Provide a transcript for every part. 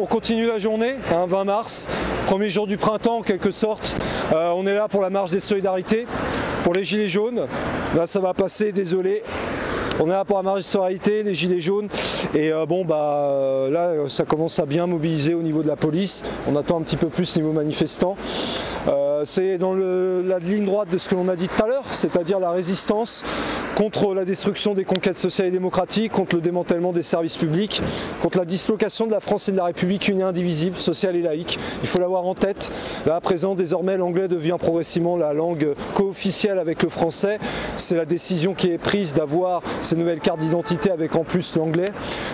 on continue la journée, 20 mars, premier jour du printemps en quelque sorte. On est là pour la marche des solidarités, pour les gilets jaunes. Là ça va passer, désolé. On est là pour la marche des solidarités, les gilets jaunes. Et là ça commence à bien mobiliser au niveau de la police. On attend un petit peu plus niveau manifestants. C'est dans la ligne droite de ce que l'on a dit tout à l'heure, c'est-à-dire la résistance contre la destruction des conquêtes sociales et démocratiques, contre le démantèlement des services publics, contre la dislocation de la France et de la République unie indivisible, sociale et laïque. Il faut l'avoir en tête. Là à présent, désormais, l'anglais devient progressivement la langue co-officielle avec le français. C'est la décision qui est prise d'avoir ces nouvelles cartes d'identité avec en plus l'anglais.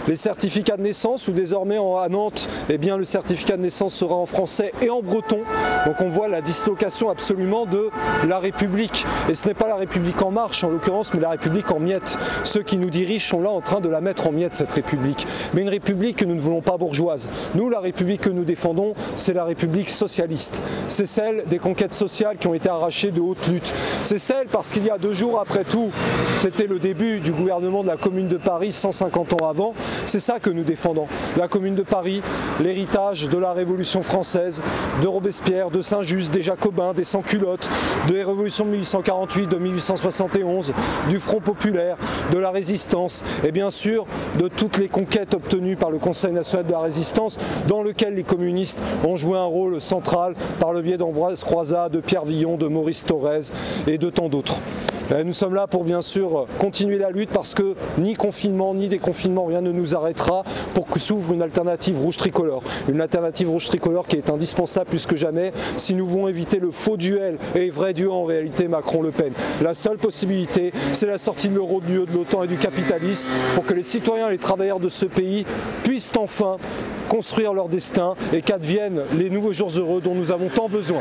Les certificats de naissance, où désormais à Nantes, eh bien, le certificat de naissance sera en français et en breton. Donc on voit la dislocation absolument de la République. Et ce n'est pas la République en marche en l'occurrence, mais la République en miettes. Ceux qui nous dirigent sont là en train de la mettre en miettes, cette République. Mais une République que nous ne voulons pas bourgeoise. Nous, la République que nous défendons, c'est la République socialiste. C'est celle des conquêtes sociales qui ont été arrachées de haute lutte. C'est celle parce qu'il y a 2 jours après tout, c'était le début du gouvernement de la Commune de Paris 150 ans avant. C'est ça que nous défendons. La Commune de Paris, l'héritage de la Révolution française, de Robespierre, de Saint-Just, des Jacobins, des sans-culottes, de la Révolution de 1848, de 1871, du Front populaire, de la Résistance et bien sûr de toutes les conquêtes obtenues par le Conseil national de la Résistance dans lequel les communistes ont joué un rôle central par le biais d'Ambroise Croizat, de Pierre Villon, de Maurice Thorez et de tant d'autres. Nous sommes là pour bien sûr continuer la lutte parce que ni confinement ni déconfinement, rien ne nous arrêtera pour que s'ouvre une alternative rouge tricolore. Une alternative rouge tricolore qui est indispensable plus que jamais si nous voulons éviter le faux duel et vrai duel en réalité Macron-Le Pen. La seule possibilité, c'est la sortie de l'euro, de l'UE, de l'OTAN et du capitalisme pour que les citoyens et les travailleurs de ce pays puissent enfin construire leur destin et qu'adviennent les nouveaux jours heureux dont nous avons tant besoin.